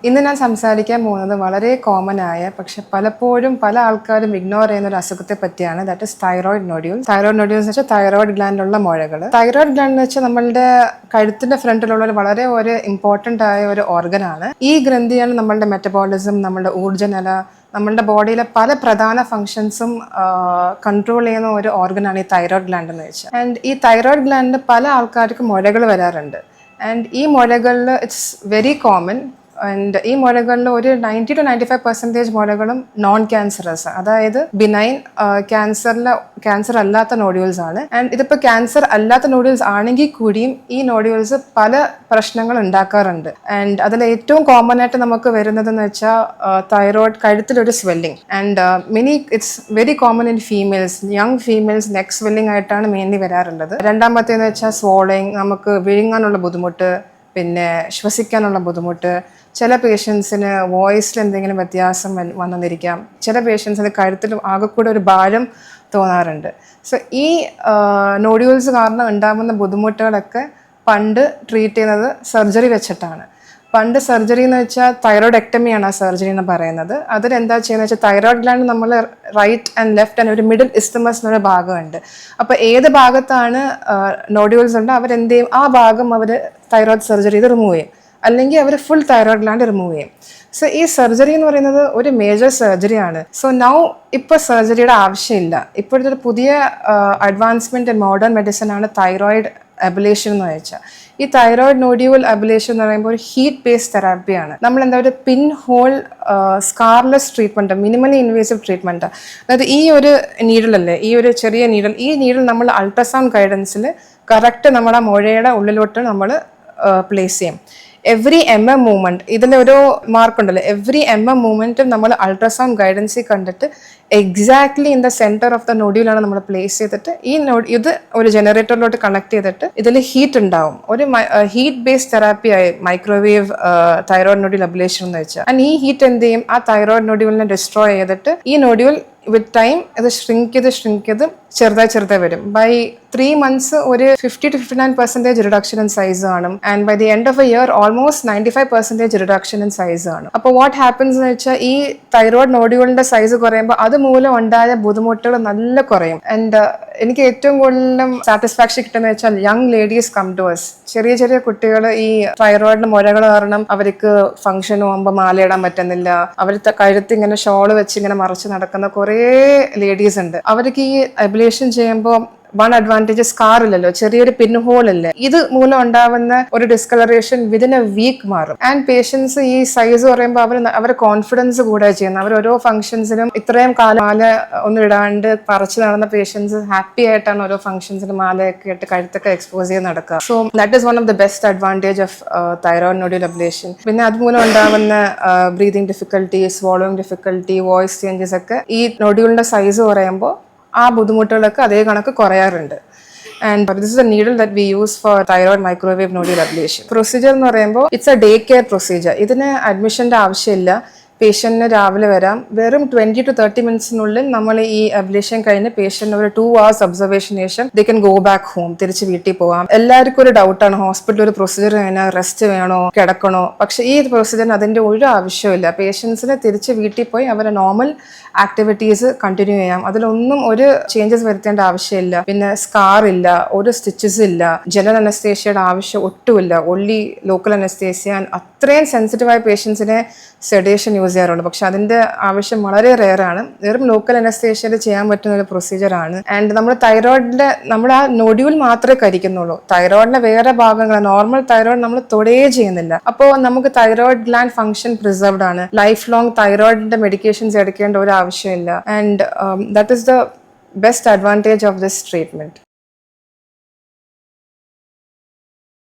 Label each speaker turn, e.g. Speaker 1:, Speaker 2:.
Speaker 1: ഇന്ന് ഞാൻ സംസാരിക്കാൻ പോകുന്നത് വളരെ കോമൺ ആയ പക്ഷെ പലപ്പോഴും പല ആൾക്കാരും ഇഗ്നോർ ചെയ്യുന്ന ഒരു അസുഖത്തെ പറ്റിയാണ്. That is thyroid nodules. Thyroid nodules എന്ന് വെച്ചാൽ തൈറോയിഡ് ഗ്ലാൻഡിലുള്ള മുഴകൾ. തൈറോയിഡ് ഗ്ലാൻഡ് എന്ന് വെച്ചാൽ നമ്മളുടെ കഴുത്തിന്റെ ഫ്രണ്ടിലുള്ള ഒരു ഇമ്പോർട്ടൻ്റ് ആയ ഒരു ഓർഗൻ ആണ്. ഈ ഗ്രന്ഥിയാണ് നമ്മളുടെ മെറ്റബോളിസം, നമ്മളുടെ ഊർജ്ജനില, നമ്മളുടെ ബോഡിയിലെ പല പ്രധാന ഫങ്ഷൻസും കൺട്രോൾ ചെയ്യുന്ന ഒരു ഓർഗനാണ് ഈ തൈറോയിഡ് ഗ്ലാൻഡ് എന്ന് വെച്ചാൽ. ആൻഡ് ഈ തൈറോയിഡ് ഗ്ലാൻഡിൽ പല ആൾക്കാർക്കും മുഴകൾ വരാറുണ്ട്. ആൻഡ് ഈ മുഴകളിൽ ഇറ്റ്സ് വെരി കോമൺ. ആൻഡ് ഈ മുഴകളിൽ ഒരു 90-95% മുഴകളും നോൺ ക്യാൻസറസ്, അതായത് ബിനൈൻ ക്യാൻസർ അല്ലാത്ത നോഡ്യൂൾസ് ആണ്. ആൻഡ് ഇതിപ്പോൾ ക്യാൻസർ അല്ലാത്ത നോഡ്യൂൾസ് ആണെങ്കിൽ കൂടിയും ഈ നോഡ്യൂൾസ് പല പ്രശ്നങ്ങൾ ഉണ്ടാക്കാറുണ്ട്. ആൻഡ് അതിൽ ഏറ്റവും കോമൺ ആയിട്ട് നമുക്ക് വരുന്നതെന്ന് വെച്ചാൽ തൈറോയിഡ് കഴുത്തിലൊരു swelling. And it's very common in females, young females neck swelling ആയിട്ടാണ് മെയിൻലി വരാറുള്ളത്. രണ്ടാമത്തേന്ന് വെച്ചാൽ സ്വോളിങ്, നമുക്ക് വിഴുങ്ങാനുള്ള ബുദ്ധിമുട്ട്, പിന്നെ ശ്വസിക്കാനുള്ള ബുദ്ധിമുട്ട്. ചില പേഷ്യൻസിന് വോയിസിൽ എന്തെങ്കിലും വ്യത്യാസം വന്നിരിക്കാം. ചില പേഷ്യൻസിന് കഴുത്തിൽ ആകെക്കൂടെ ഒരു ഭാരം തോന്നാറുണ്ട്. സോ ഈ നോഡ്യൂൾസ് കാരണം ഉണ്ടാകുന്ന ബുദ്ധിമുട്ടുകളൊക്കെ പണ്ട് ട്രീറ്റ് ചെയ്യുന്നത് സർജറി വെച്ചിട്ടാണ്. പണ്ട് സർജറി എന്ന് വെച്ചാൽ തൈറോയിഡെക്ടമിയാണ് ആ സർജറി എന്ന് പറയുന്നത്. അതിലെന്താ ചെയ്യുന്നത് വെച്ചാൽ തൈറോയിഡ് ഗ്ലാൻഡ് നമ്മൾ റൈറ്റ് ആൻഡ് ലെഫ്റ്റ് ആൻഡ് ഒരു മിഡിൽ ഇസ്തമസ് എന്നൊരു ഭാഗമുണ്ട്. അപ്പോൾ ഏത് ഭാഗത്താണ് നോഡ്യൂൾസ് ഉണ്ട് അവരെന്ത് ചെയ്യും, ആ ഭാഗം അവർ തൈറോയിഡ് സർജറി ചെയ്ത് റിമൂവ് ചെയ്യും, അല്ലെങ്കിൽ അവർ ഫുൾ തൈറോയിഡ് ഗ്ലാൻഡ് റിമൂവ് ചെയ്യും. സോ ഈ സർജറി എന്ന് പറയുന്നത് ഒരു മേജർ സർജറിയാണ്. സോ നൗ ഇപ്പോൾ സർജറിയുടെ ആവശ്യമില്ല. ഇപ്പോഴത്തെ ഒരു പുതിയ അഡ്വാൻസ്മെന്റ് ഇൻ മോഡേൺ മെഡിസിൻ ആണ് തൈറോയിഡ് അബിലേഷൻ എന്ന് വെച്ചാൽ. ഈ തൈറോയിഡ് നോഡ്യൂൾ അബിലേഷൻ എന്ന് പറയുമ്പോൾ ഒരു ഹീറ്റ് ബേസ്ഡ് തെറാപ്പിയാണ്. നമ്മൾ എന്താ ഒരു pinhole scarless treatment, minimally invasive treatment. അതായത് ഈ ഒരു നീഡിലല്ലേ, ഈ ഒരു ചെറിയ നീഡിൽ, ഈ നീഡിൽ നമ്മൾ അൾട്രാസൗണ്ട് ഗൈഡൻസിൽ കറക്റ്റ് നമ്മുടെ മുഴയുടെ ഉള്ളിലോട്ട് നമ്മൾ പ്ലേസ് ചെയ്യും. എവറി മൂവ്മെന്റ്, ഇതിലൊരു മാർക്കുണ്ടല്ലോ, എവറി മൂവ്മെന്റും നമ്മൾ അൾട്രാസൗണ്ട് ഗൈഡൻസിൽ കണ്ടിട്ട് exactly in the centre of the നോഡ്യൂളാണ് നമ്മൾ പ്ലേസ് ചെയ്തിട്ട് ഇത് ഒരു ജനറേറ്ററിലോട്ട് കണക്ട് ചെയ്തിട്ട് ഇതിൽ ഹീറ്റ് ഉണ്ടാവും. ഒരു ഹീറ്റ് ബേസ്ഡ് തെറാപ്പിയായി മൈക്രോവേവ് തൈറോയിഡ് നോഡ്യൂൾ അബ്ലേഷൻ എന്ന് വെച്ചാൽ. ആൻഡ് ഈ ഹീറ്റ് എന്ത് ചെയ്യും, ആ തൈറോയിഡ് നോഡ്യൂളിനെ ഡിസ്ട്രോയ് ചെയ്തിട്ട് ഈ നോഡ്യൂൾ വിത്ത് ടൈം ഇത് ഷ്രിങ്ക് ചെയ്ത് ചെറുതായി വരും. ബൈ 3 months ഒരു 50-59% റിഡക്ഷൻ ഇൻ സൈസ് കാണും. And by the end of a year almost 95% reduction in size കാണും. അപ്പോൾ വാട്ട് ഹാപ്പൻസ് എന്ന് വെച്ചാൽ ഈ തൈറോയിഡ് നോഡ്യൂളിന്റെ സൈസ് കുറയുമ്പോൾ അതുമൂലം ഉണ്ടായ ബുദ്ധിമുട്ടുകൾ നല്ല കുറയും. ആൻഡ് എനിക്ക് ഏറ്റവും കൂടുതലും സാറ്റിസ്ഫാക്ഷൻ കിട്ടുന്ന വെച്ചാൽ young ladies come to us. ചെറിയ കുട്ടികൾ ഈ തൈറോയിഡിന് മുഴകൾ കാരണം അവർക്ക് ഫംഗ്ഷൻ പോകുമ്പോൾ മാലയിടാൻ പറ്റുന്നില്ല, അവർ കഴുത്ത് ഇങ്ങനെ ഷോള് വെച്ച് ഇങ്ങനെ മറച്ച് നടക്കുന്ന കുറേ ലേഡീസ് ഉണ്ട്. അവർക്ക് ഈ അബിലേഷൻ ചെയ്യുമ്പോൾ വൺ അഡ്വാൻറ്റേജ് സ്കാർ ഇല്ലല്ലോ, ചെറിയൊരു പിൻ ഹോൾ അല്ലേ, ഇത് മൂലം ഉണ്ടാവുന്ന ഒരു ഡിസ്കളറേഷൻ വിതിൻ എ വീക്ക് മാറും. ആൻഡ് പേഷ്യൻസ് ഈ സൈസ് പറയുമ്പോൾ അവരുടെ കോൺഫിഡൻസ് കൂടെ ചെയ്യുന്നത്. അവർ ഓരോ ഫംഗ്ഷൻസിനും ഇത്രയും കാലം മാല ഒന്നും ഇടാണ്ട് പറിച്ചു നടന്ന പേഷ്യൻസ് ഹാപ്പി ആയിട്ടാണ് ഓരോ ഫംഗ്ഷൻസിനും മാലയൊക്കെ ഇട്ട് കഴുത്തൊക്കെ എക്സ്പോസ് ചെയ്ത് നടക്കുക. So that is one of the best advantage of thyroid nodule ablation. പിന്നെ അതുമൂലം ഉണ്ടാവുന്ന breathing difficulty, swallowing difficulty, voice changes ഒക്കെ ഈ നോഡ്യൂളിന്റെ സൈസ് കുറയുമ്പോൾ ആ ബുദ്ധിമുട്ടുകളൊക്കെ അതേ കണക്ക് കുറയാറുണ്ട്. And this is a needle that we use for thyroid microwave nodule ablation. Procedure എന്ന് പറയുമ്പോൾ it's a day care procedure. ഇതിന് അഡ്മിഷന്റെ ആവശ്യമില്ല. പേഷ്യന്റിന് രാവിലെ വരാം. വെറും 20-30 minutesനുള്ളിൽ നമ്മൾ ഈ അബ്ലേഷൻ കഴിഞ്ഞ് പേഷ്യന്റ് ഒരു 2 hours ഒബ്സർവേഷൻ ശേഷം ദേ കൻ ഗോ ബാക്ക് ഹോം, തിരിച്ച് വീട്ടിൽ പോവാം. എല്ലാവർക്കും ഒരു ഡൗട്ടാണ്, ഹോസ്പിറ്റലിൽ ഒരു പ്രൊസീജിയർ കഴിഞ്ഞാൽ റെസ്റ്റ് വേണോ കിടക്കണോ? പക്ഷെ ഈ പ്രൊസീജിയറിന് അതിന്റെ ഒരു ആവശ്യമില്ല. പേഷ്യൻസിന് തിരിച്ച് വീട്ടിൽ പോയി അവരുടെ നോർമൽ ആക്ടിവിറ്റീസ് കണ്ടിന്യൂ ചെയ്യാം. അതിലൊന്നും ഒരു ചേഞ്ചസ് വരുത്തേണ്ട ആവശ്യമില്ല. പിന്നെ സ്കാർ ഇല്ല, ഒരു സ്റ്റിച്ചസ് ഇല്ല, ജനറൽ അനസ്തേഷ്യയുടെ ആവശ്യം ഒട്ടുമില്ല, ഒൺലി ലോക്കൽ അനസ്തേഷ്യ. അത്രയും സെൻസിറ്റീവായ പേഷ്യൻസിനെ സെഡേഷൻ യൂസ് ചെയ്യാറുള്ളൂ. പക്ഷെ അതിന്റെ ആവശ്യം വളരെ റെയർ ആണ്. വെറും ലോക്കൽ അനസ്തേഷ്യയിൽ ചെയ്യാൻ പറ്റുന്ന ഒരു പ്രൊസീജിയർ ആണ്. ആൻഡ് നമ്മൾ തൈറോയിഡിന്റെ നമ്മൾ ആ നോഡ്യൂൾ മാത്രമേ കരിക്കുന്നുള്ളൂ. തൈറോയിഡിന്റെ വേറെ ഭാഗങ്ങൾ, നോർമൽ തൈറോയിഡ് നമ്മൾ തൊടുകയേ ചെയ്യുന്നില്ല. അപ്പോൾ നമുക്ക് തൈറോയിഡ് ഗ്ലാൻഡ് ഫംഗ്ഷൻ പ്രിസർവ്ഡ് ആണ്. ലൈഫ് ലോങ് തൈറോയിഡിന്റെ മെഡിക്കേഷൻസ് എടുക്കേണ്ട ഒരു ആവശ്യമില്ല. And that is the best advantage of this treatment.